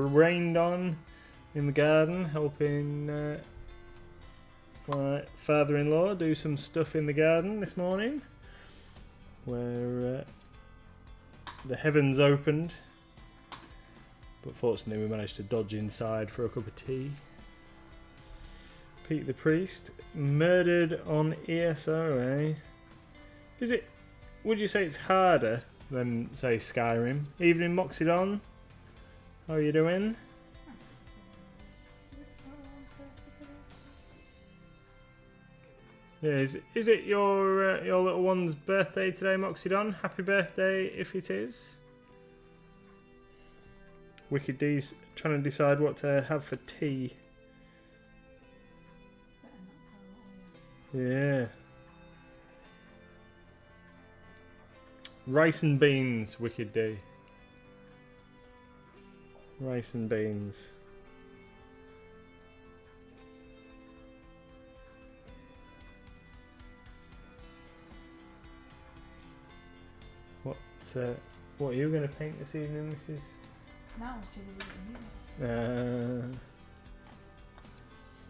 rained on in the garden, helping my father-in-law do some stuff in the garden this morning, where the heavens opened, but fortunately we managed to dodge inside for a cup of tea. Pete the Priest, murdered on ESO, eh? Is it, would you say it's harder than, say, Skyrim? Evening Moxidon, how are you doing? Yeah, is it your little one's birthday today, Moxidon? Happy birthday if it is. Wicked D's trying to decide what to have for tea. Yeah. Rice and beans, Wicked D. Rice and beans. What are you going to paint this evening, Mrs.? No, I was too busy getting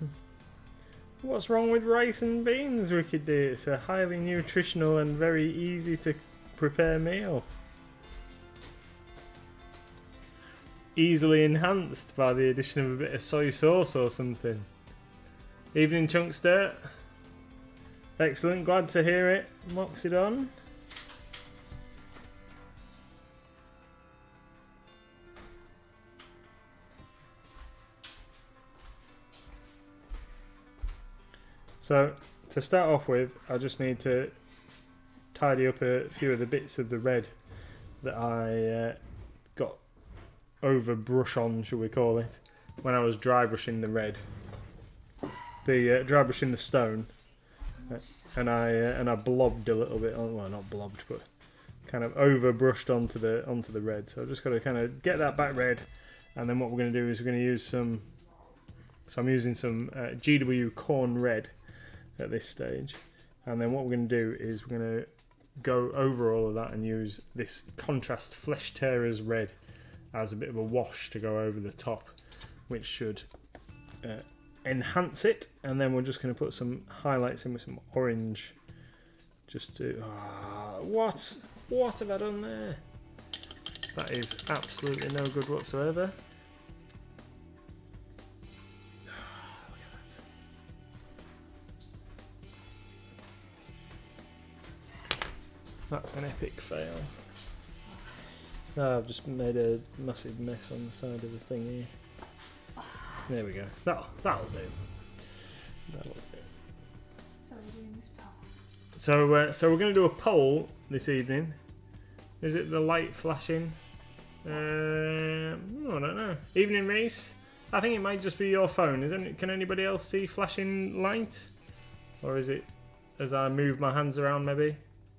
you. What's wrong with rice and beans, Wicked D? It's a highly nutritional and very easy to prepare meal. Easily enhanced by the addition of a bit of soy sauce or something. Evening, Chunkster. Excellent, glad to hear it, Moxidon. So, to start off with, I just need to tidy up a few of the bits of the red that I got over brush on, shall we call it, when I was dry brushing the red. The dry brushing the stone, and I blobbed a little bit on, well, not blobbed, but kind of over brushed onto the red. So I've just got to kind of get that back red, and then what we're going to do is we're going to use some. So I'm using some GW Corn Red at this stage, and then what we're going to do is we're going to go over all of that and use this contrast Flesh Tearers Red as a bit of a wash to go over the top, which should enhance it. And then we're just going to put some highlights in with some orange, just to what have I done there? That is absolutely no good whatsoever. That's an epic fail. Oh, I've just made a massive mess on the side of the thing here. There we go. That'll do. That'll do. So we're doing this poll. So we're going to do a poll this evening. Is it the light flashing? I don't know. Evening Reese. I think it might just be your phone. Can anybody else see flashing light? Or is it as I move my hands around maybe?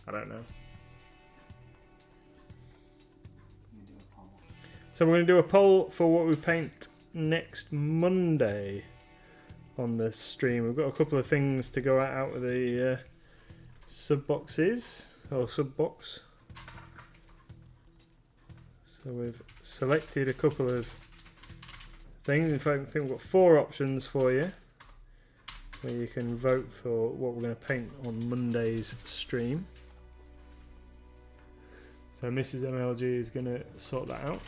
I don't know. So we're going to do a poll for what we paint next Monday on the stream. We've got a couple of things to go out of the sub boxes, or sub box. So we've selected a couple of things. In fact, I think we've got 4 options for you, where you can vote for what we're going to paint on Monday's stream. So Mrs. MLG is going to sort that out.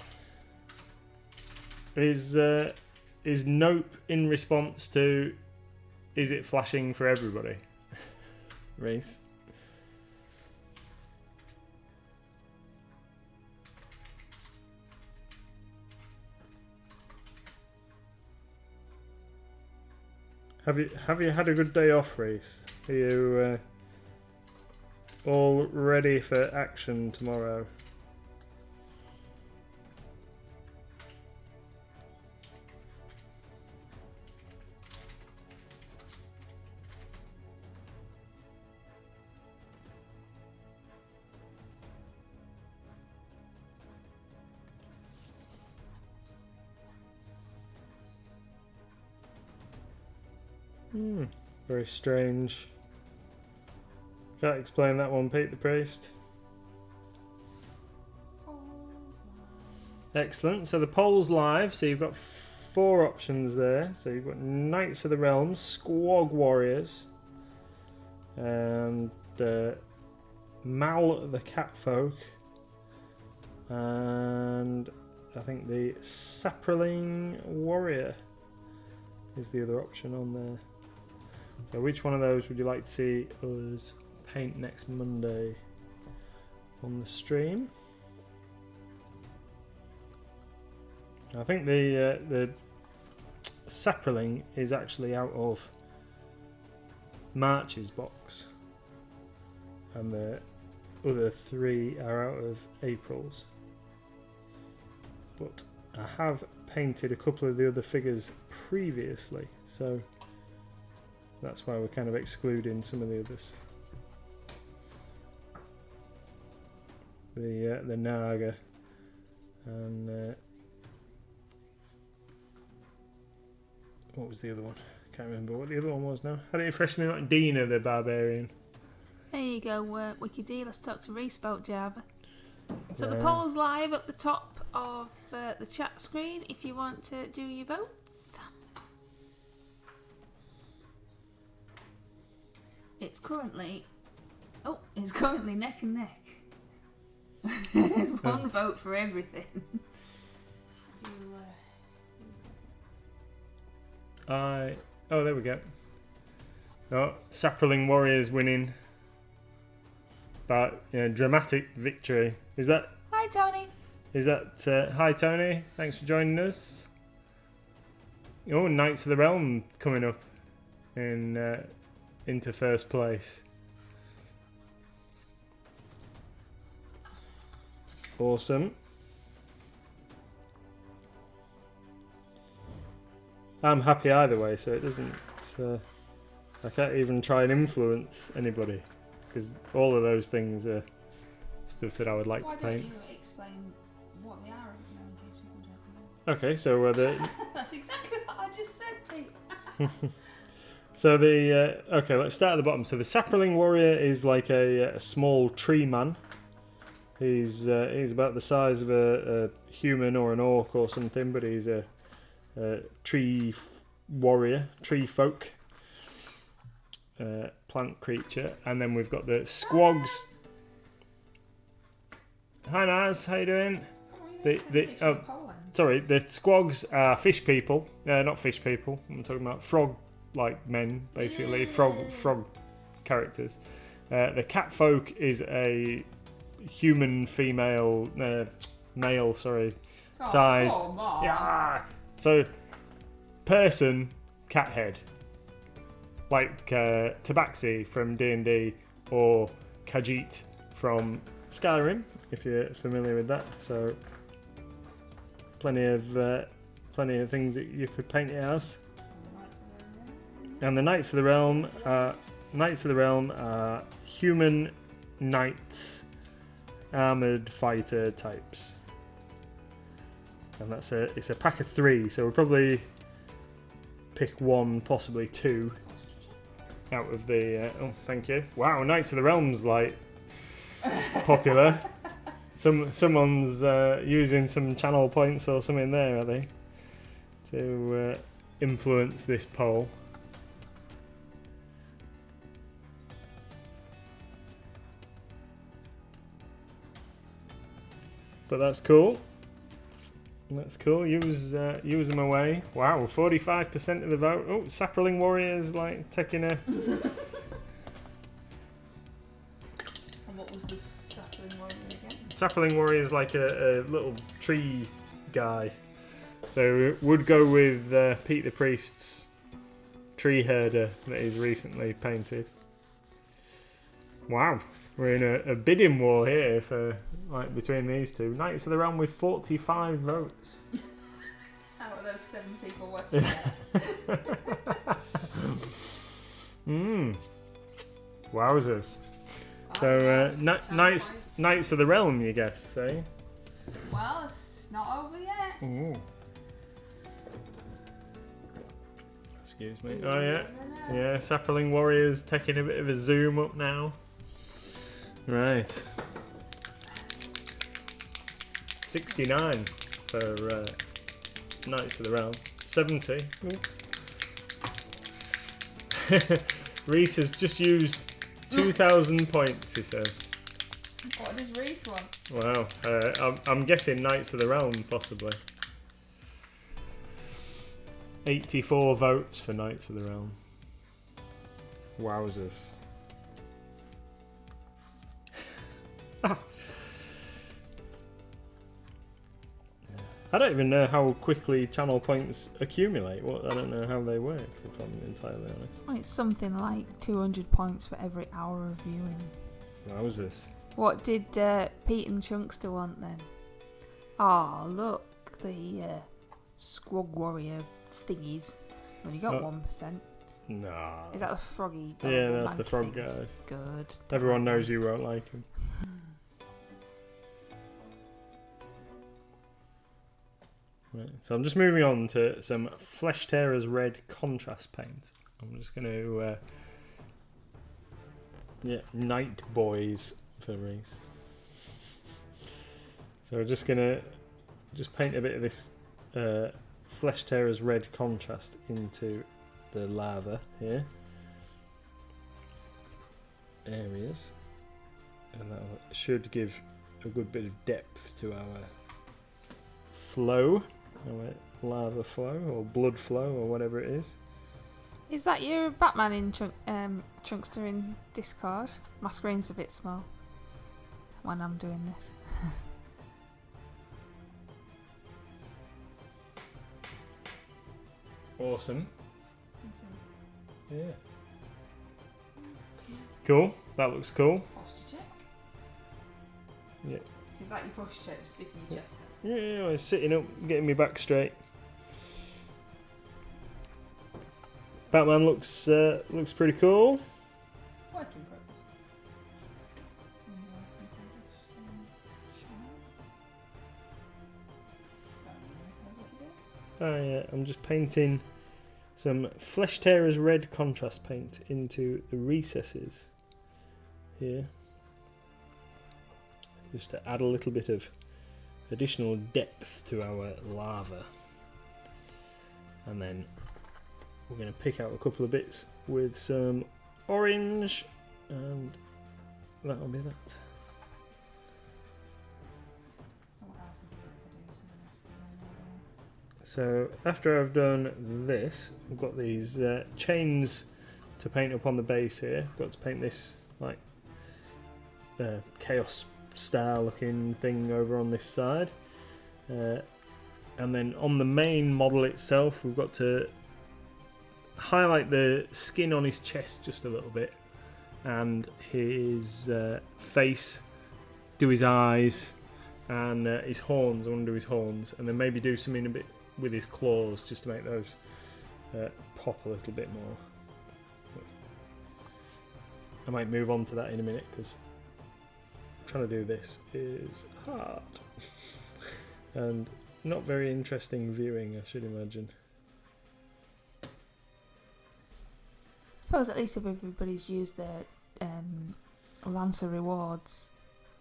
Is Nope in response to is it flashing for everybody? Reese? Have you had a good day off, Reese? Are you all ready for action tomorrow? Very strange. Can't explain that one, Pete the Priest. Excellent. So the poll's live. So you've got 4 options there. So you've got Knights of the Realm, Squog Warriors, and Mal the Catfolk, and I think the Saproling Warrior is the other option on there. So which one of those would you like to see us paint next Monday on the stream? I think the Saproling is actually out of March's box, and the other 3 are out of April's. But I have painted a couple of the other figures previously, so that's why we're kind of excluding some of the others. The Naga and what was the other one? Can't remember what the other one was now. How do you refresh me on Dina the Barbarian? There you go, Wikid. Let's talk to Respout Java. So the poll's live at the top of the chat screen if you want to do your votes. It's currently neck and neck. There's one vote for everything. Oh, there we go. Oh, Saproling Warriors winning. But dramatic victory. Is that? Hi, Tony. Is that? Hi, Tony. Thanks for joining us. Oh, Knights of the Realm coming up into first place. Awesome. I'm happy either way, so it doesn't. I can't even try and influence anybody because all of those things are stuff that I would like to paint. Why don't you explain what they are in case people don't know? Okay, so That's exactly what I just said, Pete. So okay, let's start at the bottom. So the Saproling Warrior is like a small tree man. He's about the size of a human or an orc or something, but he's a tree warrior, tree folk, plant creature, and then we've got the Squogs. Hi Naz, how you doing? Sorry, the Squogs are fish people. Not fish people. I'm talking about frog-like men, basically frog characters. The Catfolk is a human female male. Sorry, sized. Yeah. So, person, cat head. Like Tabaxi from D&D or Khajiit from Skyrim, if you're familiar with that. So, plenty of things that you could paint it as. And the Knights of the Realm are human knights, armoured fighter types. And it's a pack of 3, so we'll probably pick 1, possibly 2 out of the. Oh, thank you. Wow, Knights of the Realm's like popular. Someone's using some channel points or something there, are they, to influence this poll? But that's cool. That's cool. Use them away. Wow, 45% of the vote. Oh, Saproling Warriors like taking a. And what was the Saproling Warrior again? Saproling Warrior is like a little tree guy. So would go with Pete the Priest's tree herder that he's recently painted. Wow. We're in a bidding war here for between these two. Knights of the Realm with 45 votes. Out of those 7 people watching it. Wowzers. So Knights of the Realm, you guess, eh? Well, it's not over yet. Ooh. Excuse me. Oh yeah. Yeah, Saproling Warriors taking a bit of a zoom up now. Right. 69. for Knights of the Realm. 70. Reese has just used 2,000 points, he says. What does Reese want? Wow. I'm guessing Knights of the Realm, possibly. 84 votes for Knights of the Realm. Wowzers. I don't even know how quickly channel points accumulate. I don't know how they work, if I'm entirely honest. Well, it's something like 200 points for every hour of viewing. Wowzers. What did Pete and Chunkster want then? Oh, look, the Squog Warrior thingies. Only got 1%. Nah. Is that the froggy? Yeah, that's the frog things? guys. Good. Everyone knows you won't like him. Right, so I'm just moving on to some Flesh Tearers Red contrast paint. I'm just going to Night Boys for Reese. So we're just going to paint a bit of this Flesh Tearers Red contrast into the lava here. Areas. And that should give a good bit of depth to our flow. Lava flow or blood flow or whatever it is. Is that your Batman in Chunkster in Discord? My screen's a bit small when I'm doing this. Awesome. Yeah. Cool. That looks cool. Posture check. Yeah. Is that your posture check? Sticking your chest out? Yeah, I'm sitting up, getting me back straight. Batman looks pretty cool. Work in progress. Oh yeah, I'm just painting some Flesh Tearers Red contrast paint into the recesses here. Just to add a little bit of additional depth to our lava. And then we're going to pick out a couple of bits with some orange, and that'll be that. So after I've done this, I've got these chains to paint up on the base here. I've got to paint this like chaos star looking thing over on this side, and then on the main model itself we've got to highlight the skin on his chest just a little bit, and his face, do his eyes, and his horns. I want to do his horns, and then maybe do something a bit with his claws just to make those pop a little bit more. I might move on to that in a minute because trying to do this is hard and not very interesting viewing, I should imagine. I suppose at least if everybody's used their Lancer rewards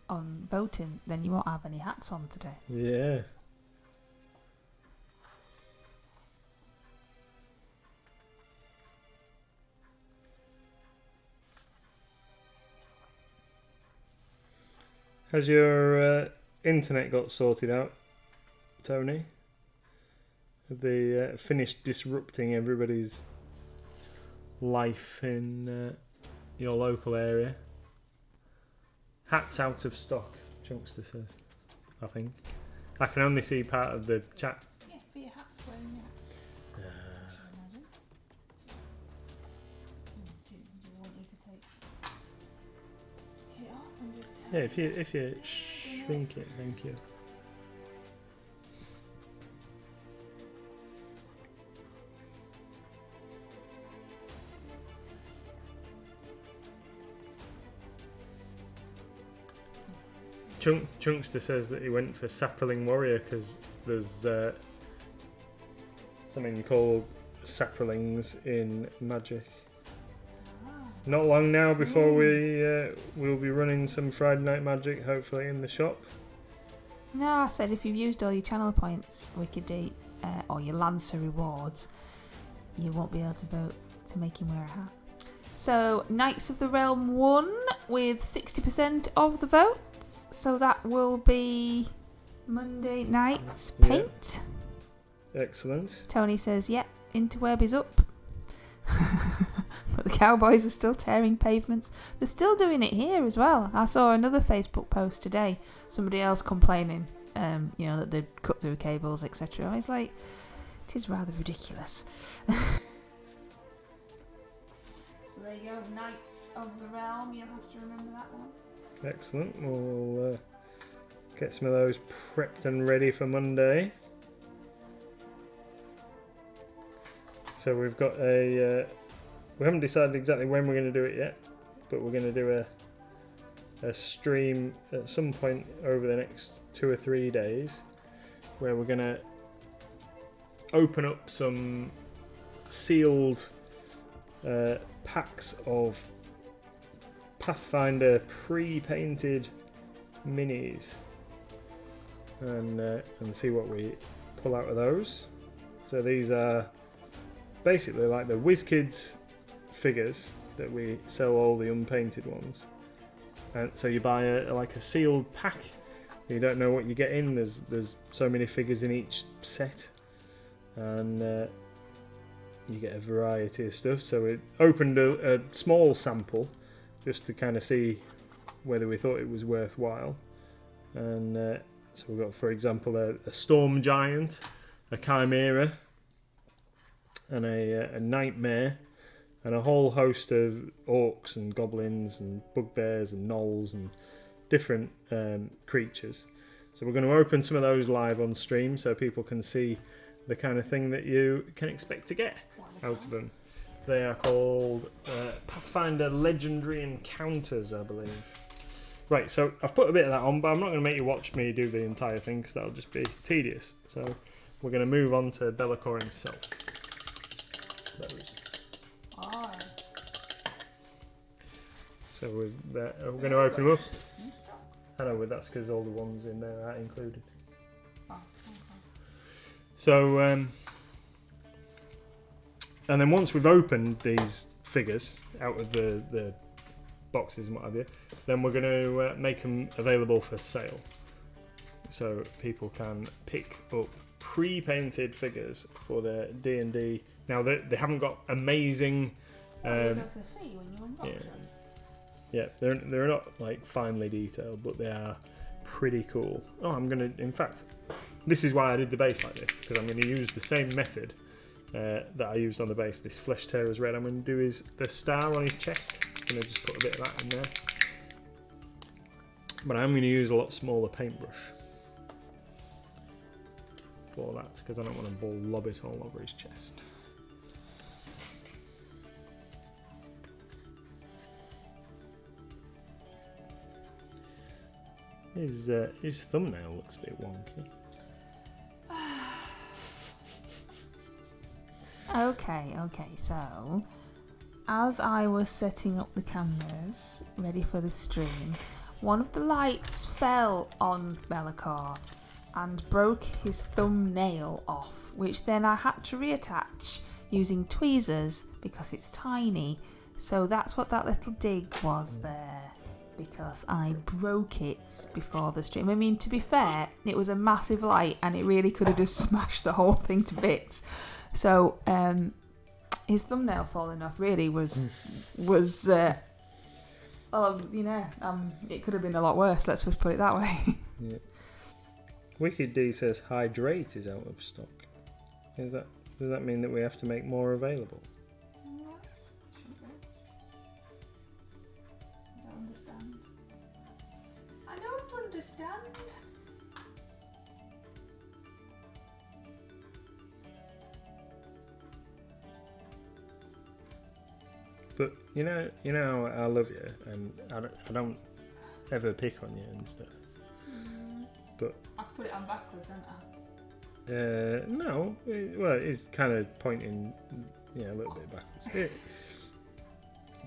on boating, then you won't have any hats on today. Yeah. Has your internet got sorted out, Tony? Have they finished disrupting everybody's life in your local area? Hats out of stock, Chunkster says, I think. I can only see part of the chat. Yeah, for your hats, wearing your hats. Do you want me to take it off and just Yeah, if you shrink it, thank you. Chunkster says that he went for Sapling Warrior because there's something called saplings in Magic. Not long now before we'll be running some Friday Night Magic, hopefully in the shop. No, I said if you've used all your channel points, Wickedy, or your Lancer rewards, you won't be able to vote to make him wear a hat. So, Knights of the Realm won with 60% of the votes. So that will be Monday night's paint. Yeah. Excellent. Tony says, yep, interweb is up. But the Cowboys are still tearing pavements. They're still doing it here as well. I saw another Facebook post today. Somebody else complaining, that they'd cut through cables, etc. I was like, it is rather ridiculous. So there you go, Knights of the Realm. You'll have to remember that one. Excellent. We'll get some of those prepped and ready for Monday. So we've got we haven't decided exactly when we're going to do it yet, but we're going to do a stream at some point over the next 2 or 3 days where we're going to open up some sealed packs of Pathfinder pre-painted minis and see what we pull out of those. So these are basically like the WizKids figures that we sell, all the unpainted ones. And so you buy a sealed pack. You don't know what you get in. There's so many figures in each set, and you get a variety of stuff. So we opened a small sample just to kind of see whether we thought it was worthwhile. And so we've got, for example, a Storm Giant, a Chimera, and a Nightmare, and a whole host of orcs and goblins and bugbears and gnolls and different creatures. So we're going to open some of those live on stream so people can see the kind of thing that you can expect to get out of them. They are called Pathfinder Legendary Encounters, I believe. Right, so I've put a bit of that on, but I'm not going to make you watch me do the entire thing because that'll just be tedious. So we're going to move on to Belakor himself. So we're going to open them up. I know, but that's because all the ones in there are included. So, and then once we've opened these figures out of the boxes and what have you, then we're going to make them available for sale. So people can pick up pre-painted figures for their D&D. Now they haven't got amazing. Yeah, they're not like finely detailed, but they are pretty cool. Oh, in fact, this is why I did the base like this, because I'm going to use the same method that I used on the base. This Flesh Tearer's red. I'm going to do the star on his chest. I'm going to just put a bit of that in there. But I'm going to use a lot smaller paintbrush for that, because I don't want to lob it all over his chest. His thumbnail looks a bit wonky. Okay, so as I was setting up the cameras ready for the stream, one of the lights fell on Belakor and broke his thumbnail off, which then I had to reattach using tweezers because it's tiny. So that's what that little dig was there, because I broke it before the stream. I mean, to be fair, it was a massive light and it really could have just smashed the whole thing to bits. So his thumbnail falling off really was it could have been a lot worse, let's just put it that way. Yeah. Wicked D says Hydrate is out of stock. Does that mean that we have to make more available? I don't understand. But you know I love you, and I don't ever pick on you and stuff. But I've put it on backwards, haven't I? No. It's kind of pointing, a little bit backwards.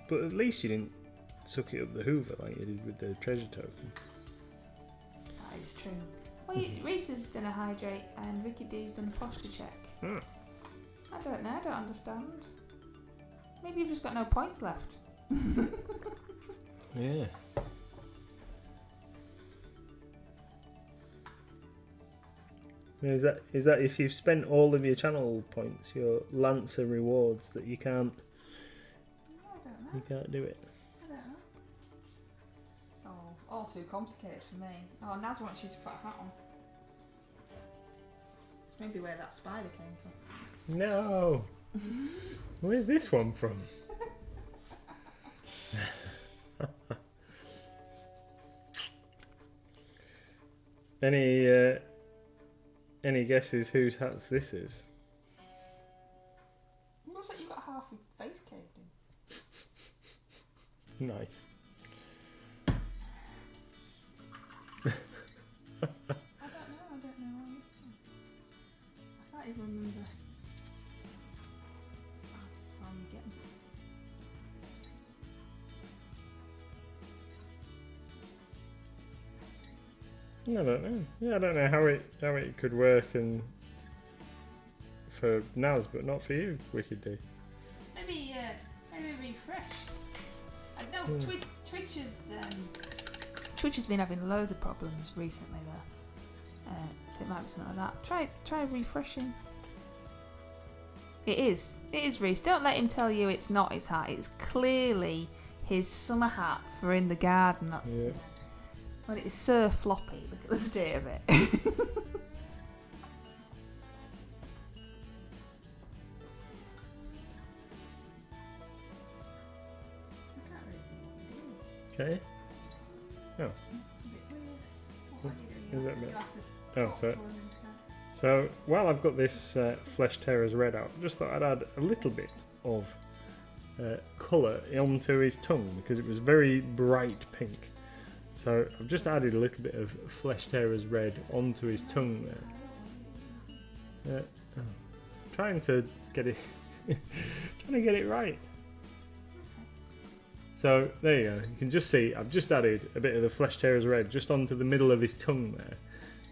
But at least you didn't suck it up the Hoover like you did with the treasure token. That is true. Well, Reese has done a hydrate and Ricky D's done a posture check. Hmm. I don't know, I don't understand. Maybe you've just got no points left. Yeah. Is that if you've spent all of your channel points, your Lancer rewards, that you can't I don't know. you can't do it? I don't know. It's all too complicated for me. Oh, Naz wants you to put a hat on. It's maybe where that spider came from. No. Where's this one from? Any guesses whose hats this is? It looks like you've got half your face caved in. Nice. I don't know. I can't even remember. How I'm getting. I don't know. Yeah, I don't know how it could work and for Naz, but not for you, Wicked D. Maybe refresh. I know Twitch has been having loads of problems recently though. So it might be something like that. Try refreshing. It is Reese. Don't let him tell you it's not his hat. It's clearly his summer hat for in the garden. That's Yeah. But it is so floppy. Look at the state of it. I can't really see what you're doing. Okay. Oh. It's a bit weird. What are you doing? Is that You'll bit? have to Oh, pop so one instead. So while I've got this Flesh Terrors red out, just thought I'd add a little bit of colour onto his tongue because it was very bright pink. So I've just added a little bit of Flesh Terrors red onto his tongue there. Trying to get it, right. So there you go. You can just see I've just added a bit of the Flesh Terrors red just onto the middle of his tongue there.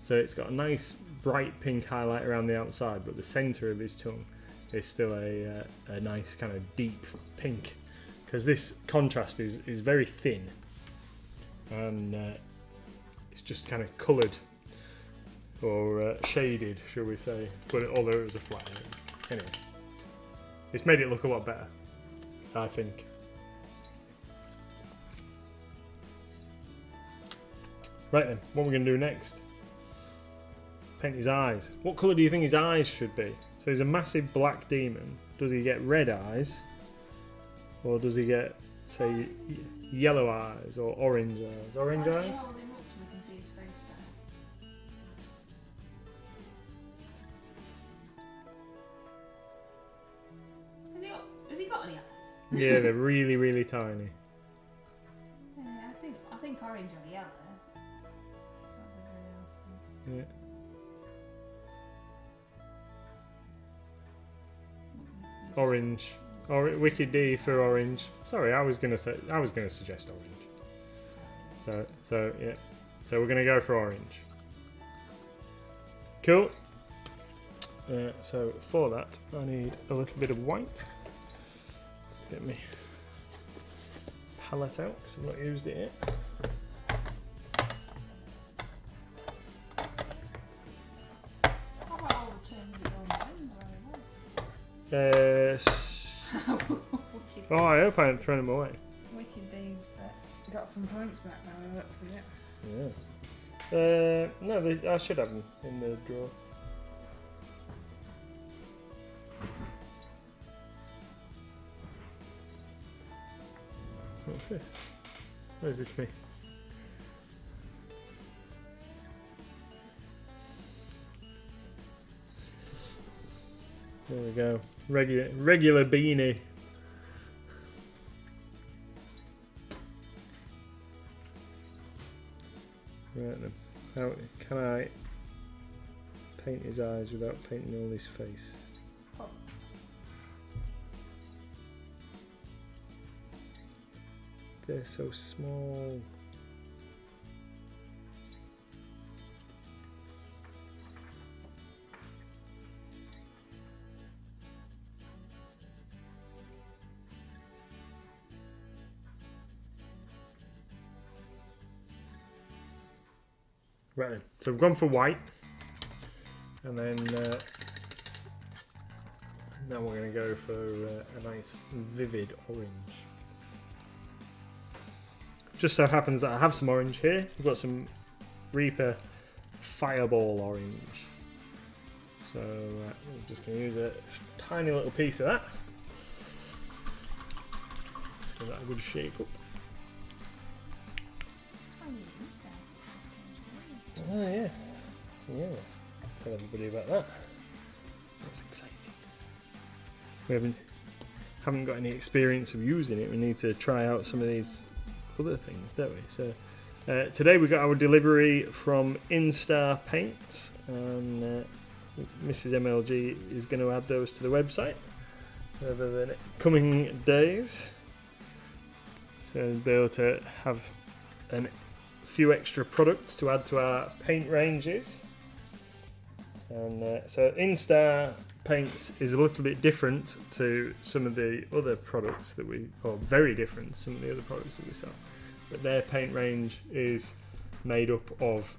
So it's got a nice bright pink highlight around the outside, but the centre of his tongue is still a nice kind of deep pink, because this contrast is very thin and it's just kind of coloured or shaded, shall we say, but although it was a flat area. Anyway, it's made it look a lot better, I think. Right then, what are we going to do next? Paint his eyes. What colour do you think his eyes should be? So he's a massive black demon. Does he get red eyes? Or does he get, say, yellow eyes or orange eyes? Orange Why don't you eyes? hold him up so we can see his face better? Has he got any eyes? Yeah, they're really, really tiny. Yeah, I think orange or yellow. That's a very nice thing. Yeah. Orange. Wicked D for orange. Sorry, I was gonna suggest orange. So yeah. So we're gonna go for orange. Cool. So for that, I need a little bit of white. Get me palette out because I've not used it yet. How about all the terms that your minds Oh, I hope I haven't thrown them away. Wicked D's got some points back now, that's it. Yeah. No, I should have them in the drawer. What's this? Where's this me? There we go. Regular beanie. Right then. How can I paint his eyes without painting all his face? They're so small. Right then, so we've gone for white, and then now we're going to go for a nice vivid orange. Just so happens that I have some orange here. We've got some Reaper Fireball orange. So we're just going to use a tiny little piece of that. Let's give that a good shake up. Oh yeah, yeah. Tell everybody about that. That's exciting. We haven't got any experience of using it. We need to try out some of these other things, don't we? So today we got our delivery from Instar Paints, and Mrs. MLG is going to add those to the website over the coming days. So we'll be able to have a few extra products to add to our paint ranges. And so Instar Paints is a little bit different to some of the other products that or very different to some of the other products that we sell. But their paint range is made up of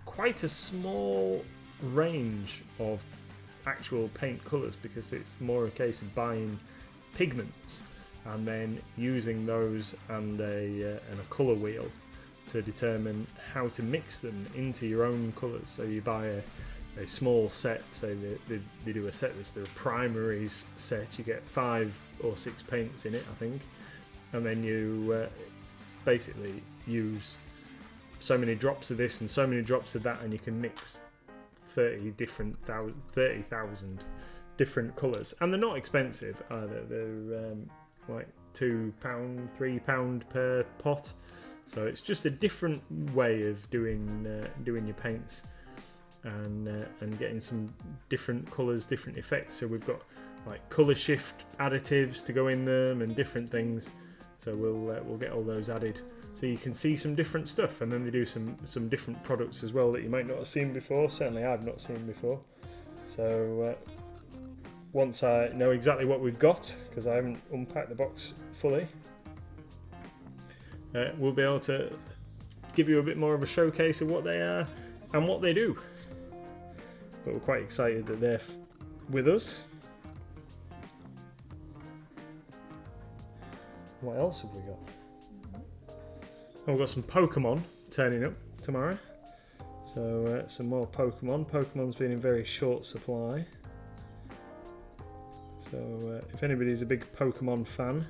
quite a small range of actual paint colours, because it's more a case of buying pigments and then using those and a colour wheel to determine how to mix them into your own colours. So you buy a small set, say they do a set that's their primaries set, you get 5 or 6 paints in it, I think, and then you basically use so many drops of this and so many drops of that, and you can mix 30,000 different colours, and they're not expensive either. They're like £2, £3 per pot. So it's just a different way of doing your paints and getting some different colours, different effects. So we've got like colour shift additives to go in them and different things. So we'll get all those added, so you can see some different stuff. And then they do some different products as well that you might not have seen before. Certainly I've not seen before. So once I know exactly what we've got, because I haven't unpacked the box fully, we'll be able to give you a bit more of a showcase of what they are and what they do. But we're quite excited that they're with us. What else have we got? Oh, we've got some Pokemon turning up tomorrow. So some more Pokemon. Pokemon's been in very short supply. So if anybody's a big Pokemon fan,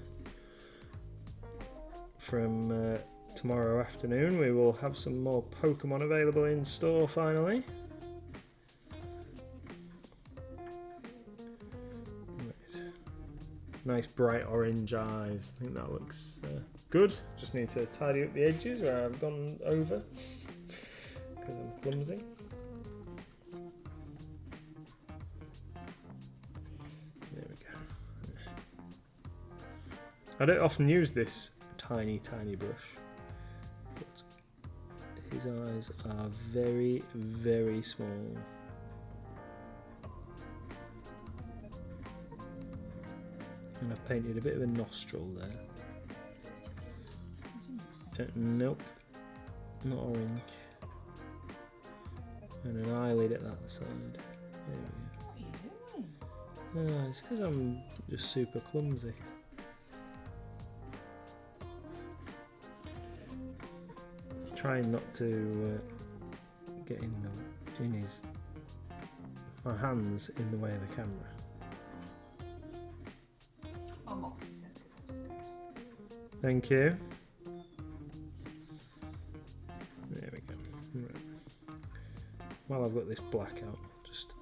from tomorrow afternoon we will have some more Pokemon available in store finally. Right. Nice bright orange eyes. I think that looks good. Just need to tidy up the edges where I've gone over because I'm clumsy. There we go. I don't often use this tiny brush, but his eyes are very, very small. And I've painted a bit of a nostril there. Nope, not orange. And an eyelid at that side. There we go. It's because I'm just super clumsy. Trying not to get my hands in the way of the camera. Thank you. There we go. Right. While I've got this black out, just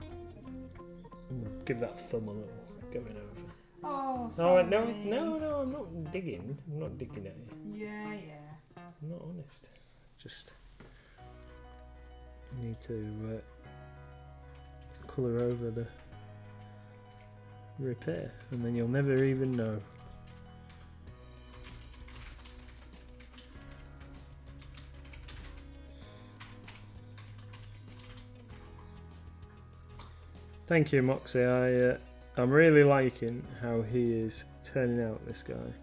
give that thumb a little going over. Oh, sorry. No, I'm not digging. I'm not digging at you. Yeah. I'm not honest. Just need to colour over the repair, and then you'll never even know. Thank you, Moxie. I'm really liking how he is turning out, this guy.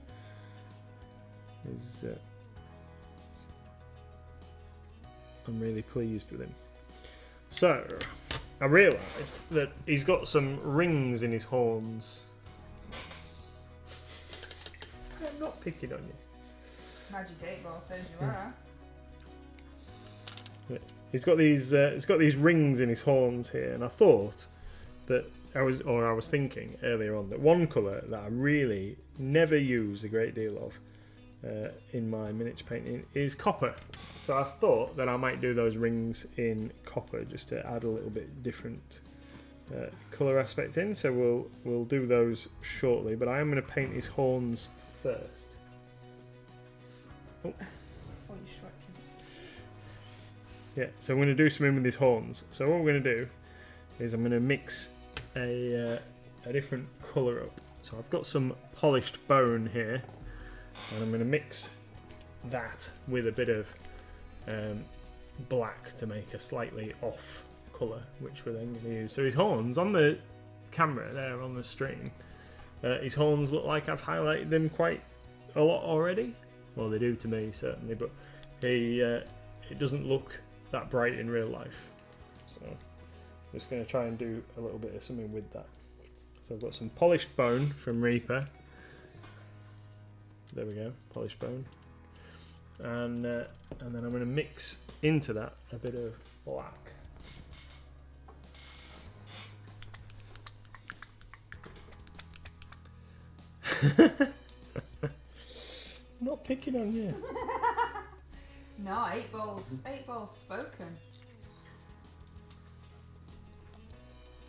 I'm really pleased with him. So, I realised that he's got some rings in his horns. I'm not picking on you. Magic 8 Ball says you are. He's got these rings in his horns here, and I thought that I was thinking earlier on that one colour that I really never use a great deal of in my miniature painting is copper. So I thought that I might do those rings in copper just to add a little bit different colour aspect in. So we'll do those shortly, but I am going to paint his horns first. Oh. Yeah, so I'm going to do something with his horns. So what we're going to do is I'm going to mix a different colour up. So I've got some polished bone here, and I'm going to mix that with a bit of black to make a slightly off colour, which we're then going to use. So his horns, on the camera there on the stream, his horns look like I've highlighted them quite a lot already. Well, they do to me, certainly, but it doesn't look that bright in real life. So I'm just going to try and do a little bit of something with that. So I've got some polished bone from Reaper. There we go, polished bone. And then I'm going to mix into that a bit of black. I'm not picking on you. No, 8 Ball's spoken.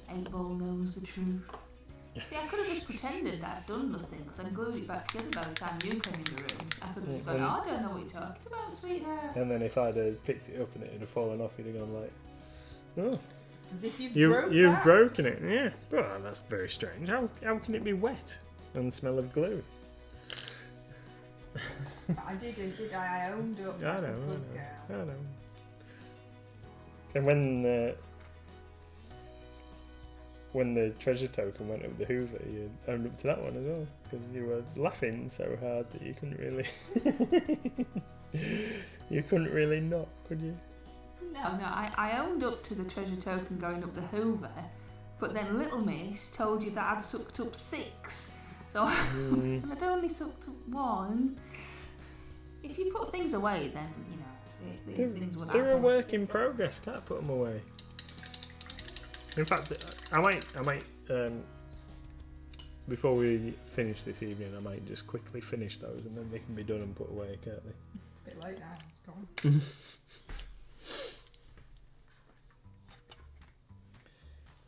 8 Ball knows the truth. See, I could have just pretended that I'd done nothing, because I glued it back together by the time you came in the room. I could have just gone, I don't know what you're talking about, sweetheart. And then if I'd have picked it up and it had fallen off, you'd have gone like, oh. As if you've broken it. Yeah, well, that's very strange. How can it be wet and smell of glue? I did I? I owned up. I like know, a good I girl. know. And when the treasure token went up the Hoover, you owned up to that one as well, because you were laughing so hard that you couldn't really not, could you? No, I owned up to the treasure token going up the Hoover, but then Little Miss told you that I'd sucked up 6. So I'd only sucked up 1. If you put things away, then, you know, these things would happen. They're a work in progress, can't put them away. In fact, I might before we finish this evening, I might just quickly finish those and then they can be done and put away, can't they? A bit late now, go on.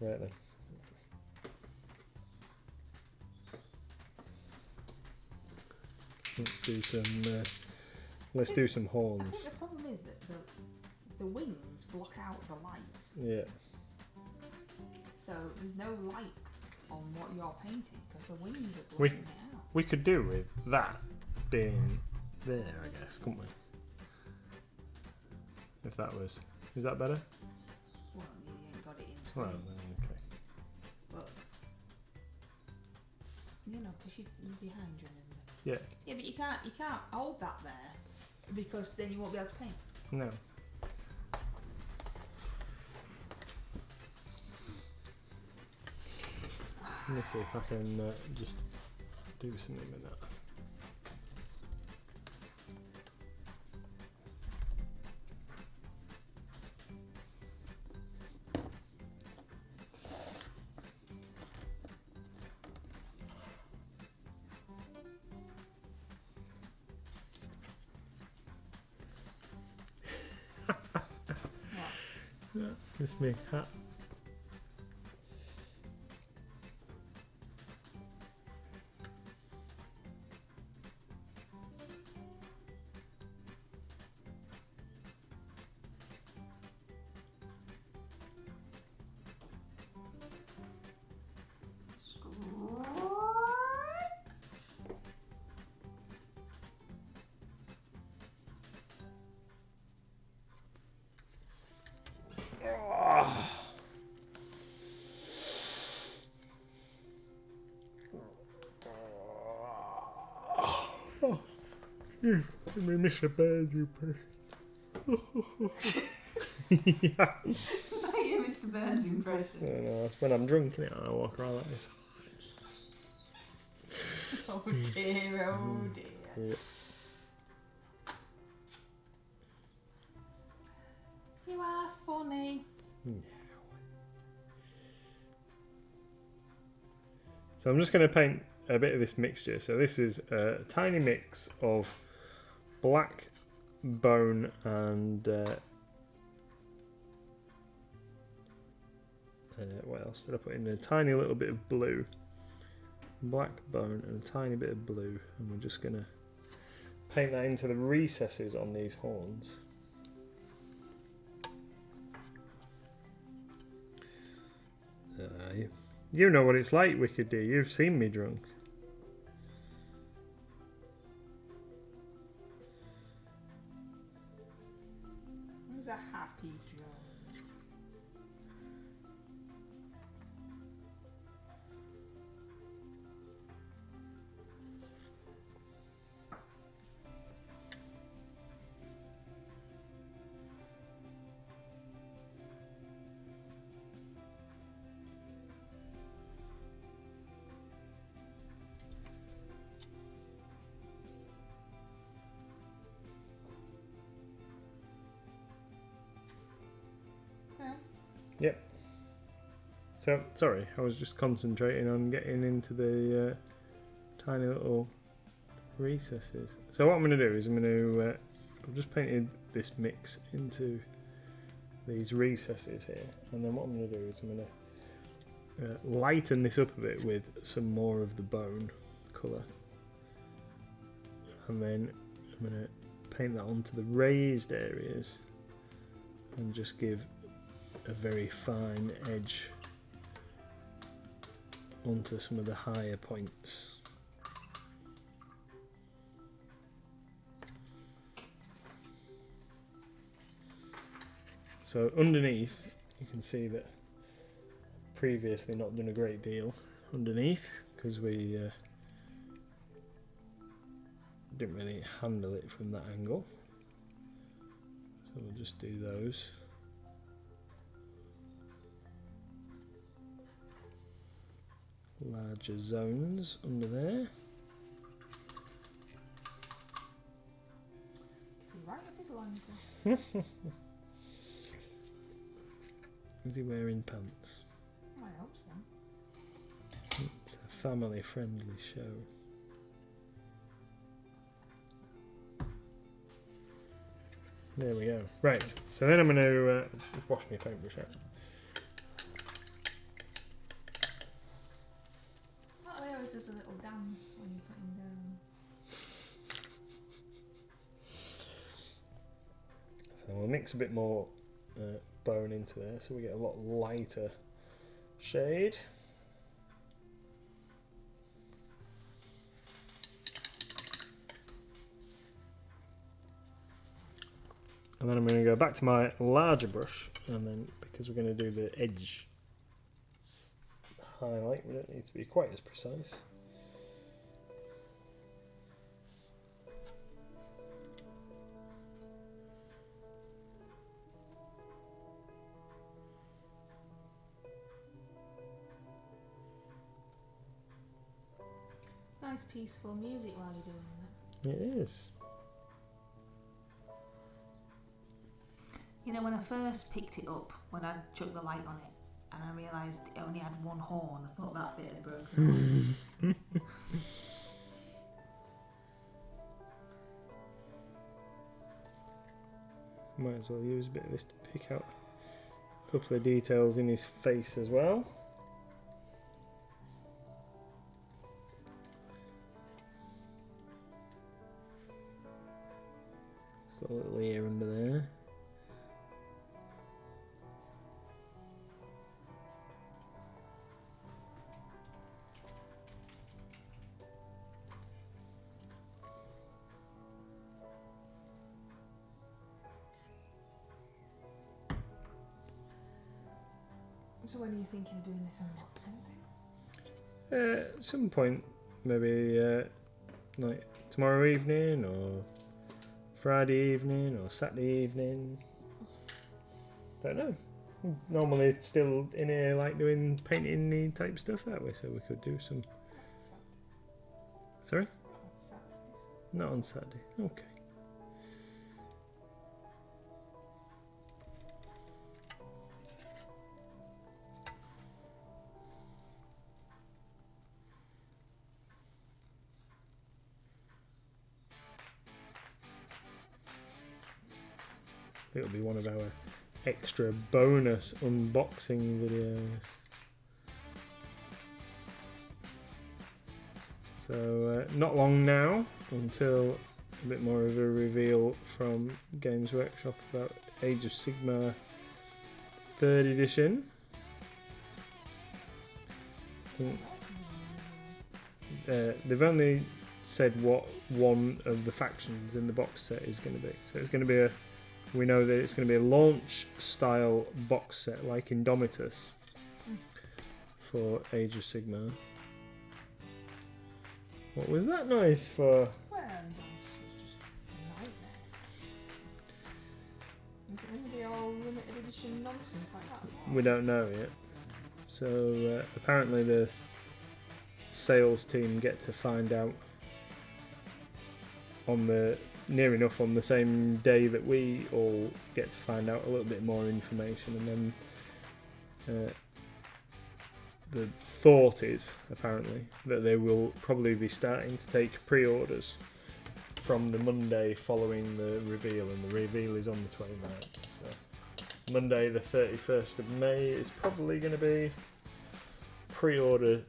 Right then. Let's do some horns. I think the problem is that the wings block out the light. Yeah. So there's no light on what you're painting because the wings are blocking it out. We could do with that being there, I guess, couldn't we? If that was... Is that better? Well, you ain't got it in. Well, then, okay. But, you know, because you're behind you and everything. Yeah. Yeah, but you can't hold that there because then you won't be able to paint. No. Let me see if I can just do something with that. It's me hat. We miss a bed, you person. Yeah. Is that your Mr. Burns impression? No, that's when I'm drunk, innit? I walk around like this. Oh dear, oh dear. Yeah. You are funny. So I'm just going to paint a bit of this mixture. So this is a tiny mix of black bone and what else did I put in? A tiny little bit of blue. Black bone and a tiny bit of blue, and we're just going to paint that into the recesses on these horns. You know what it's like, Wicked Dear. You've seen me drunk. He's a happy drunk. Yep. So, sorry, I was just concentrating on getting into the tiny little recesses. So what I'm going to do is I've just painted this mix into these recesses here, and then what I'm going to do is I'm going to lighten this up a bit with some more of the bone colour, and then I'm going to paint that onto the raised areas and just give a very fine edge onto some of the higher points. So underneath you can see that previously not done a great deal underneath because we didn't really handle it from that angle, so we'll just do those. Larger zones under there. See right up his longer. Is he wearing pants? I hope so. It's a family friendly show. There we go. Right, so then I'm going to wash my paintbrush out. Just a little dance when you're putting down. So we'll mix a bit more bone into there so we get a lot lighter shade. And then I'm going to go back to my larger brush, and then because we're going to do the edge highlight, we don't need to be quite as precise. Nice peaceful music while you're doing that. It is. You know, when I first picked it up, when I chucked the light on it, and I realised it only had one horn, I thought that bit had broken. Might as well use a bit of this to pick out a couple of details in his face as well. Got a little ear under there. So when are you thinking of doing this unboxing thing? At some point, maybe like tomorrow evening, or Friday evening, or Saturday evening. Don't know. Normally it's still in here like doing painting type stuff that way, so we could do some. Sorry? Not on Saturday. Okay. It'll be one of our extra bonus unboxing videos. So not long now until a bit more of a reveal from Games Workshop about Age of Sigmar 3rd edition. They've only said what one of the factions in the box set is going to be. So it's going to be we know that it's going to be a launch style box set like Indomitus for Age of Sigmar. What was that noise for? Well, Indomitus was just a nightmare. Is it going to be all limited edition nonsense like that? We don't know yet. So apparently the sales team get to find out on the near enough on the same day that we all get to find out a little bit more information, and then the thought is apparently that they will probably be starting to take pre-orders from the Monday following the reveal, and the reveal is on the 29th. So Monday the 31st of May is probably going to be pre-order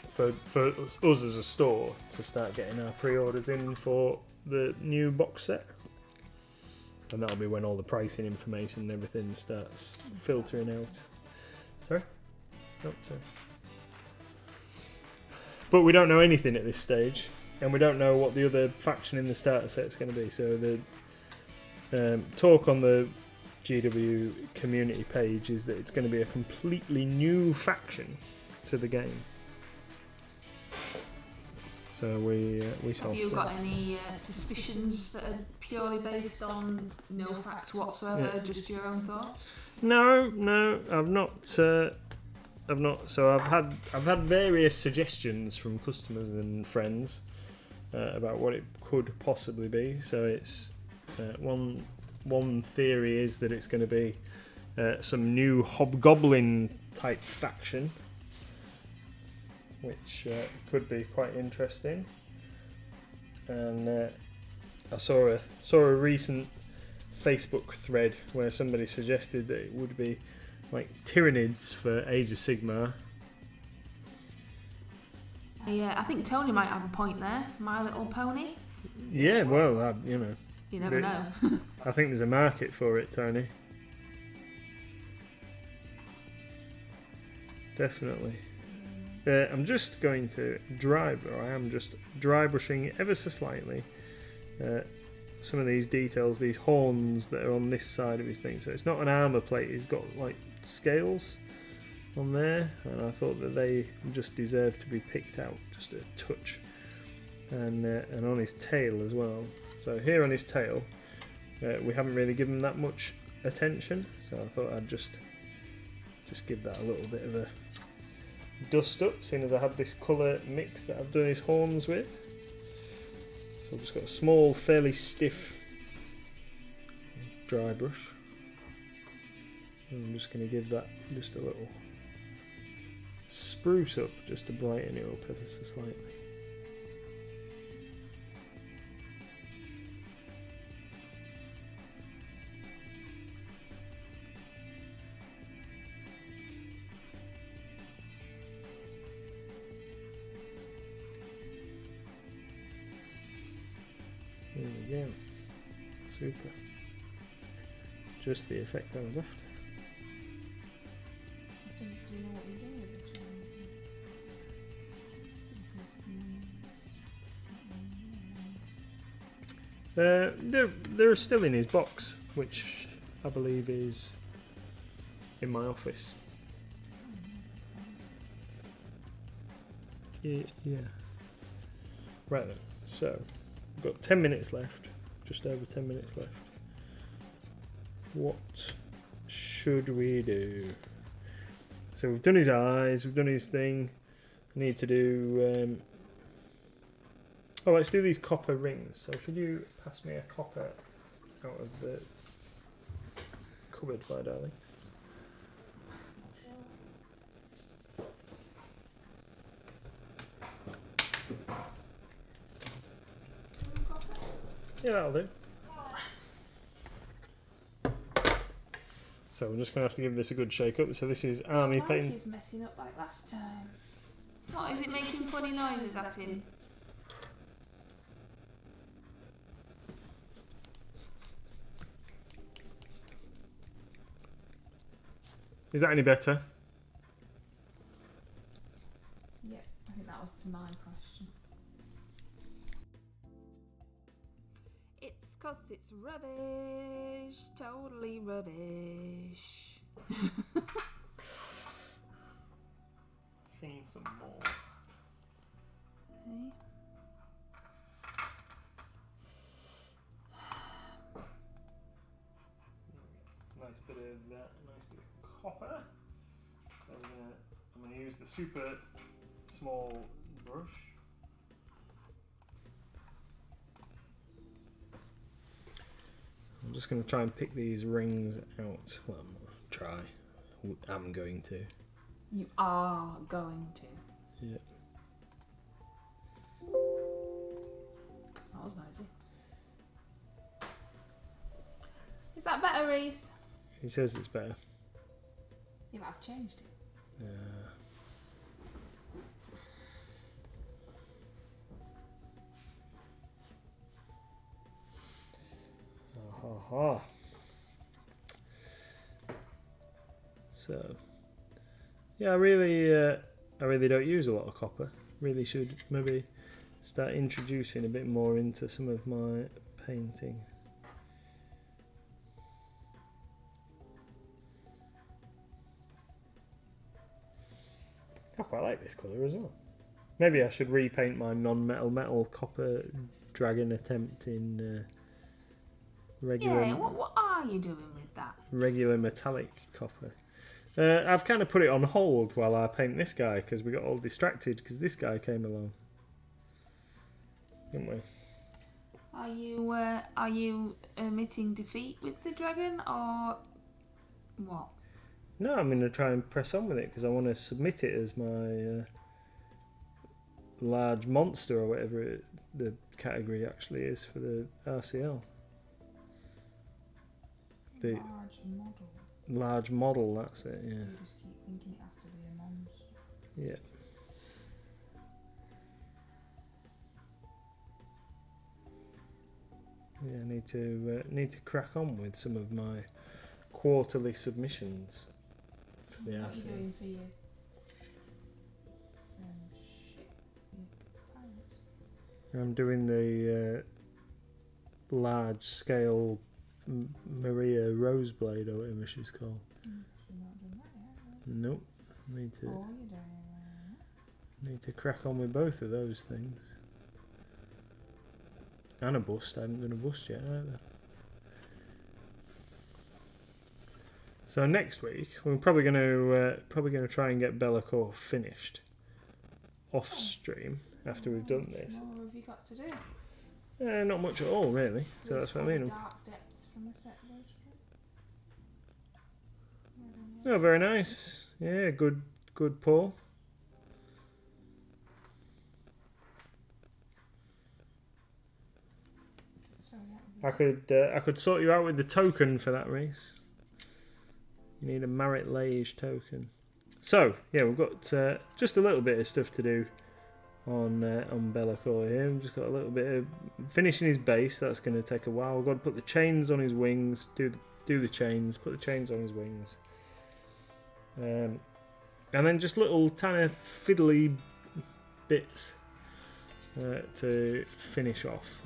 for us as a store to start getting our pre-orders in for the new box set, and that'll be when all the pricing information and everything starts filtering out. Sorry? No, sorry. But we don't know anything at this stage, and we don't know what the other faction in the starter set is going to be. So the talk on the GW community page is that it's going to be a completely new faction to the game. So we shall see. Have you got any suspicions that are purely based on no fact whatsoever, just your own thoughts? No, I've not. So I've had various suggestions from customers and friends about what it could possibly be. So it's one theory is that it's going to be some new hobgoblin type faction, which could be quite interesting. And I saw a recent Facebook thread where somebody suggested that it would be like Tyranids for Age of Sigmar. Yeah, I think Tony might have a point there. My Little Pony. Yeah, well, you know. You never know. I think there's a market for it, Tony. Definitely. I'm just going to I am just dry brushing ever so slightly some of these details, these horns that are on this side of his thing. So it's not an armor plate, he's got like scales on there, and I thought that they just deserve to be picked out just a touch. And on his tail as well. So here on his tail, we haven't really given that much attention, so I thought I'd just give that a little bit of a dust up, seeing as I had this colour mix that I've done his horns with. So I've just got a small, fairly stiff dry brush. And I'm just going to give that just a little spruce up, just to brighten it up ever so slightly. There we go. Super. Just the effect I was after. Do you know what you're doing with it? They're still in his box, which I believe is in my office. Yeah. Right then. So we've got 10 minutes left. Just over 10 minutes left. What should we do? So we've done his eyes, we've done his thing. Need to do... oh, let's do these copper rings. So could you pass me a copper out of the cupboard, my darling? Yeah, that'll do. So we're just going to have to give this a good shake up. So this is army paint. He's messing up like last time. What, is it making funny noises at him? Is that any better? Yeah, I think that was to my question. It's 'cause it's rubbish. Totally rubbish. Seen some more. Okay. Nice bit of that. Nice bit of copper. So I'm gonna use the super small brush. I'm just going to try and pick these rings out. Well, I'm not try. I'm going to. You are going to. Yeah. That was noisy. Is that better, Reese? He says it's better. Yeah, but I've changed it. So, yeah, I really don't use a lot of copper. Really should maybe start introducing a bit more into some of my painting. I quite like this colour as well. Maybe I should repaint my non-metal copper dragon attempt in regular. Yeah, what are you doing with that? Regular metallic copper. I've kind of put it on hold while I paint this guy because we got all distracted because this guy came along, didn't we? Are you admitting defeat with the dragon or what? No, I'm going to try and press on with it because I want to submit it as my large monster or whatever the category actually is for the RCL. The large model. Large model, that's it, yeah. You just keep thinking it has to be a monster. Yeah. Yeah, I need to crack on with some of my quarterly submissions for the What are you RCL. doing for your shit? Your pirates? I'm doing the large scale Maria Roseblade or whatever she's called. You're not doing that yet, Nope. Need right? Or you're doing need to crack on with both of those things. And a bust. I haven't done a bust yet either. So next week we're probably going to try and get Belakor finished off stream after we've done this. What more have you got to do? Not much at all really. So that's what I mean. Dark depths from a set roast. Oh, very nice. Yeah, good pull. I could sort you out with the token for that race. You need a Marit Lage token. So yeah, we've got just a little bit of stuff to do on Belakor here. We've just got a little bit of finishing his base. That's going to take a while. We've got to put the chains on his wings. Do the chains. Put the chains on his wings. And then just little tiny fiddly bits to finish off.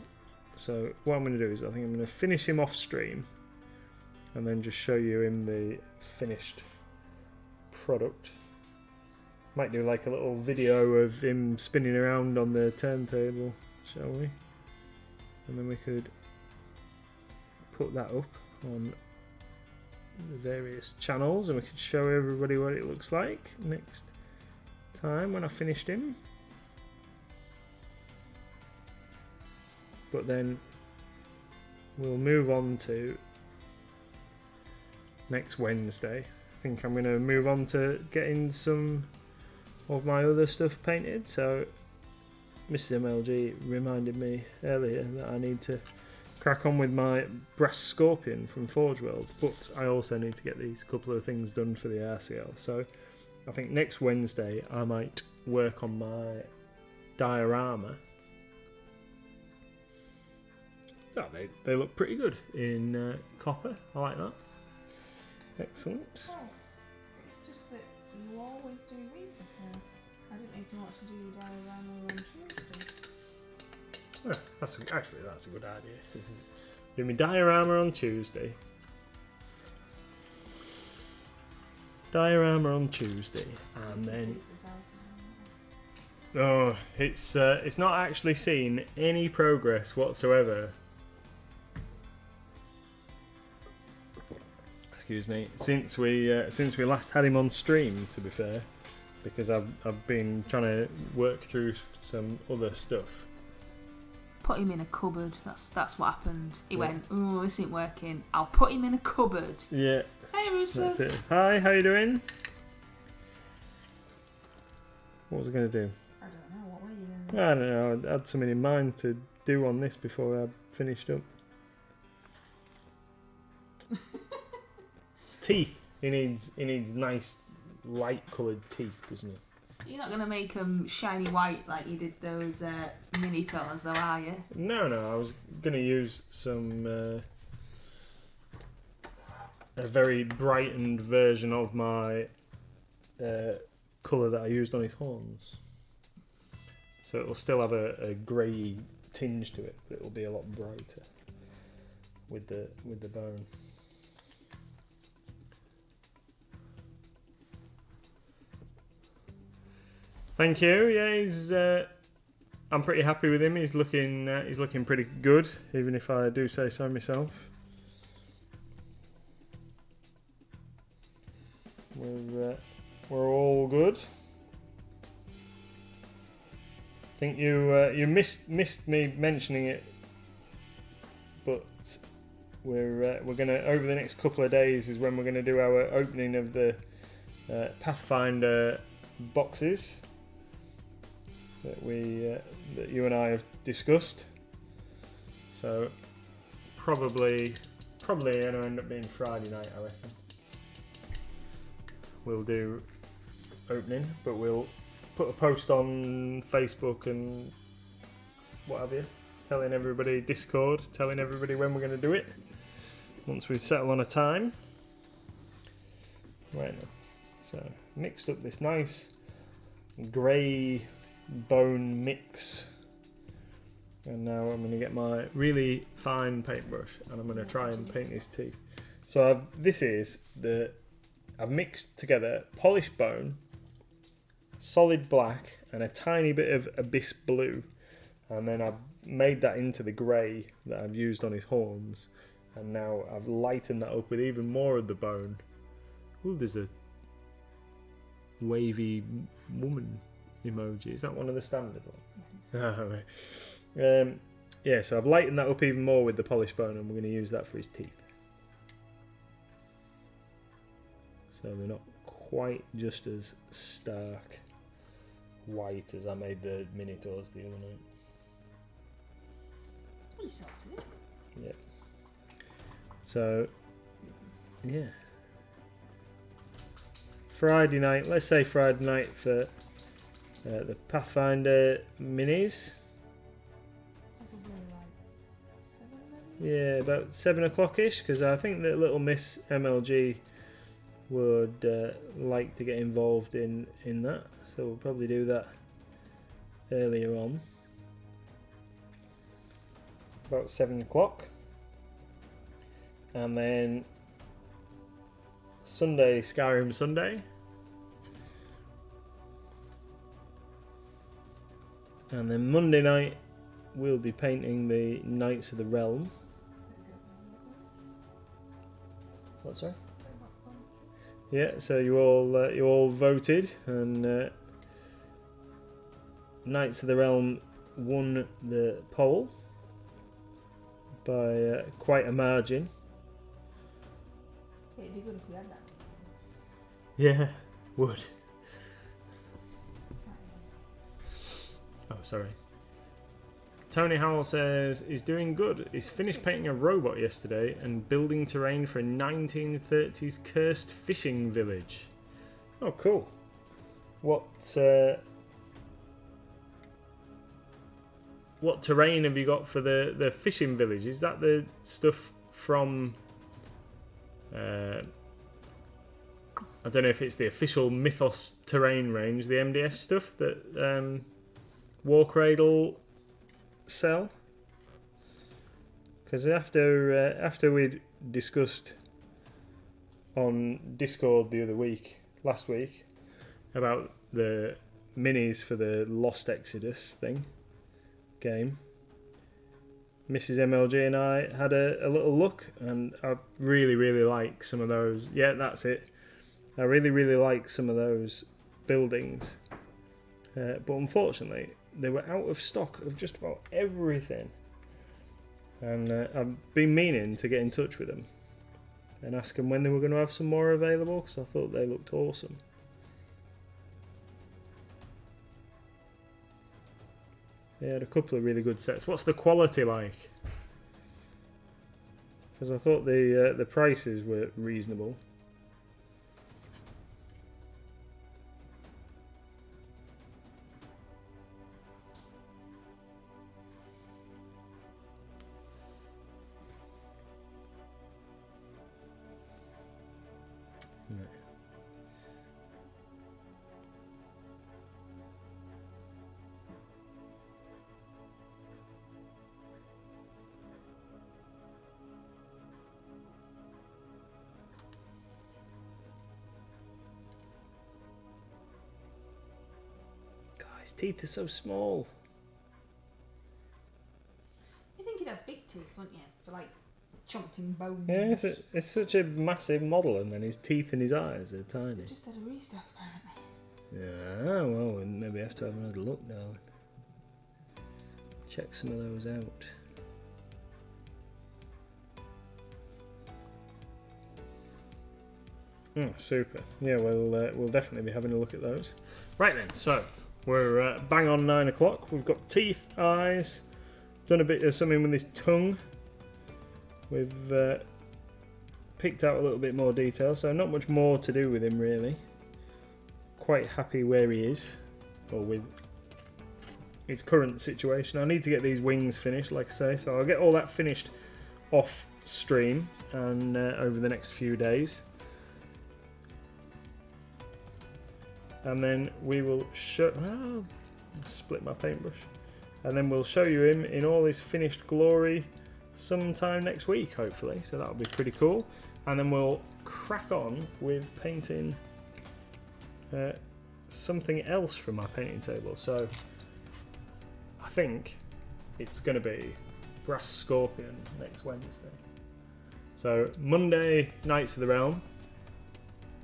So what I'm going to do is I think I'm going to finish him off stream and then just show you him the finished product. Might do like a little video of him spinning around on the turntable, shall we? And then we could put that up on the various channels, and we can show everybody what it looks like next time when I finished him. But then we'll move on to next Wednesday. I think I'm going to move on to getting some of my other stuff painted. So Mrs. MLG reminded me earlier that I need to crack on with my brass scorpion from Forge World, but I also need to get these couple of things done for the RCL. So I think next Wednesday I might work on my diorama. Oh, they look pretty good in copper. I like that. Excellent. Oh, it's just that you always do Reapers here. I didn't know if you want to do your diorama on Tuesday. Oh, that's a good idea, isn't it? Do me diorama on Tuesday. Diorama on Tuesday, and then it's not actually seen any progress whatsoever. Excuse me. Since we last had him on stream, to be fair, because I've been trying to work through some other stuff. Put him in a cupboard. That's what happened. He went, "Oh, this ain't working. I'll put him in a cupboard." Yeah. Hey, Roosevelt. That's it. Hi, how you doing? What was I going to do? I don't know. What were you doing? I don't know. I had something in mind to do on this before I finished up. Teeth. He needs nice light coloured teeth, doesn't he? You're not going to make them shiny white like you did those mini toys, though, are you? No. I was going to use some a very brightened version of my colour that I used on his horns. So it'll still have a grey tinge to it, but it'll be a lot brighter with the bone. Thank you. Yeah, he's. I'm pretty happy with him. He's looking pretty good, even if I do say so myself. We're all good. I think you missed me mentioning it, but we're gonna, over the next couple of days is when we're gonna do our opening of the Pathfinder boxes that you and I have discussed. So probably gonna end up being Friday night, I reckon. We'll do opening, but we'll put a post on Facebook and what have you, telling everybody, Discord, telling everybody when we're going to do it once we settle on a time. Right now, so mixed up this nice grey bone mix, and now I'm going to get my really fine paintbrush and I'm going to try and paint his teeth. So I've mixed together polished bone, solid black, and a tiny bit of abyss blue, and then I've made that into the grey that I've used on his horns, and now I've lightened that up with even more of the bone. Ooh, there's a wavy woman emoji. Is that one of the standard ones? Oh, right. So I've lightened that up even more with the polished bone, and we're going to use that for his teeth. So they're not quite just as stark white as I made the Minotaurs the other night. You sorted it. Yeah. So, yeah. Friday night, let's say Friday night for the Pathfinder minis. Probably like 7 maybe? Yeah, about 7 o'clock-ish, because I think that little Miss MLG would like to get involved in that, so we'll probably do that earlier on, about 7 o'clock. And then Sunday, Skyrim Sunday, and then Monday night we'll be painting the Knights of the Realm. What, sorry? Yeah, so you all voted, and Knights of the Realm won the poll by quite a margin. It'd be good if we had that. Yeah, would. Oh, sorry. Tony Howell says he's doing good. He's finished painting a robot yesterday and building terrain for a 1930s cursed fishing village. Oh, cool. What terrain have you got for the fishing village? Is that the stuff from... I don't know if it's the official Mythos terrain range, the MDF stuff that Warcradle sell? Because after we'd discussed on Discord last week, about the minis for the Lost Exodus game, Mrs. MLG and I had a little look, and I really, really like some of those. Yeah, that's it. I really, really like some of those buildings. But unfortunately, they were out of stock of just about everything. And I've been meaning to get in touch with them and ask them when they were going to have some more available, because I thought they looked awesome. They had a couple of really good sets. What's the quality like? Because I thought the prices were reasonable. His teeth are so small. You think he'd have big teeth, wouldn't you? For like chomping bones. Yeah, it's such a massive model, and then his teeth and his eyes are tiny. Just had a restock apparently. Yeah, well, we'll maybe have to have another look now. Check some of those out. Oh, super. Yeah, we'll definitely be having a look at those. Right then, so we're bang on 9 o'clock. We've got teeth, eyes, done a bit of something with his tongue. We've picked out a little bit more detail, so not much more to do with him really. Quite happy where he is, or with his current situation. I need to get these wings finished, like I say, so I'll get all that finished off stream and over the next few days. And then we will show... split my paintbrush. And then we'll show you him in all his finished glory sometime next week, hopefully. So that'll be pretty cool. And then we'll crack on with painting something else from my painting table. So I think it's going to be Brass Scorpion next Wednesday. So Monday, Knights of the Realm.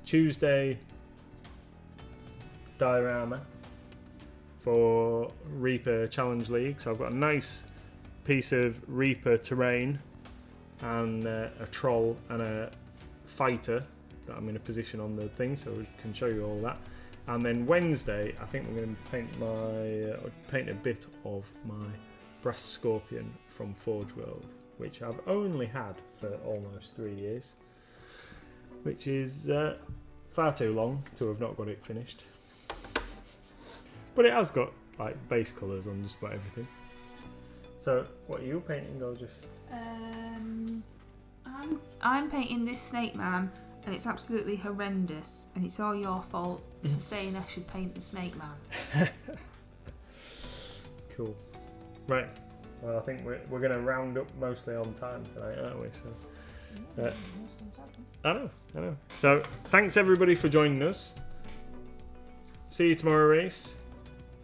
Tuesday, diorama for Reaper Challenge League. So I've got a nice piece of Reaper terrain and a troll and a fighter that I'm going to position on the thing, so we can show you all that. And then Wednesday, I think we're going to paint a bit of my Brass Scorpion from Forge World, which I've only had for almost 3 years, which is far too long to have not got it finished. But it has got like base colours on just about everything. So, what are you painting, Gorgeous? I'm painting this Snake Man, and it's absolutely horrendous, and it's all your fault for saying I should paint the Snake Man. Cool. Right. Well, I think we're going to round up mostly on time tonight, aren't we? So, I know. So, thanks everybody for joining us. See you tomorrow, Race.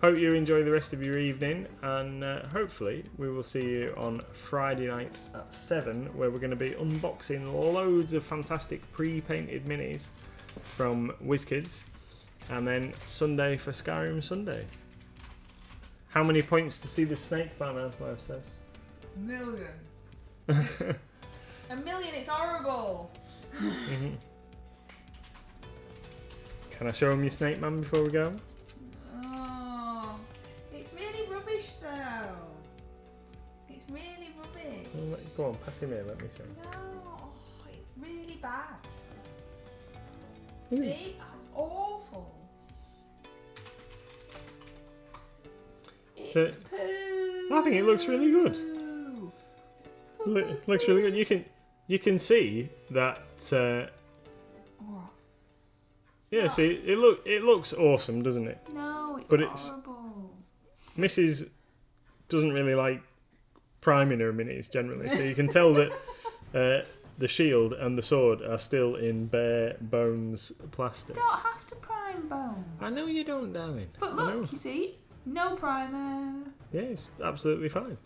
Hope you enjoy the rest of your evening, and hopefully we will see you on Friday night at 7, where we're going to be unboxing loads of fantastic pre-painted minis from WizKids, and then Sunday for Skyrim Sunday. How many points to see the snake man, as my wife says? Million. A million, it's horrible. Mm-hmm. Can I show him your snake man before we go? Oh, it's really rubbish though. It's really rubbish. Well, go on, pass him here, let me show him. No, it's really bad. Is- See, that's awful. So- It's poo. I think it looks really good. Looks really good. You can see that. What? Yeah, not- see, it looks awesome, doesn't it? No, it's But it's- horrible. Mrs. doesn't really like priming her minis generally, so you can tell that the shield and the sword are still in bare bones plastic. Don't have to prime bone. I know you don't, darling. But I know. look, you see, no primer. Yeah, it's absolutely fine.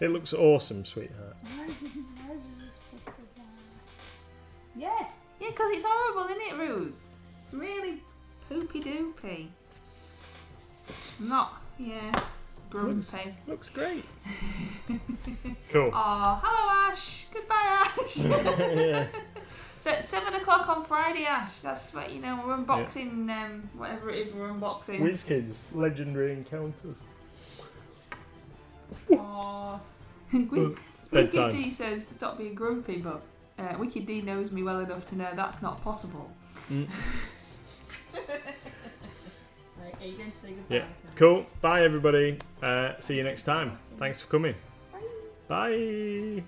It looks awesome, sweetheart. Yeah, because it's horrible, isn't it, Ruse? It's really poopy doopy. Not, grumpy. Looks great. Cool. Oh, hello, Ash. Goodbye, Ash. Yeah. So at 7 o'clock on Friday, Ash. That's what, we're unboxing, whatever it is we're unboxing. WizKids, Legendary Encounters. Aww. Wicked bedtime. D says stop being grumpy, but Wicked D knows me well enough to know that's not possible. Mm. Right, are you going to say goodbye? Yeah. Cool. Bye, everybody. See you next time. Thanks for coming. Bye.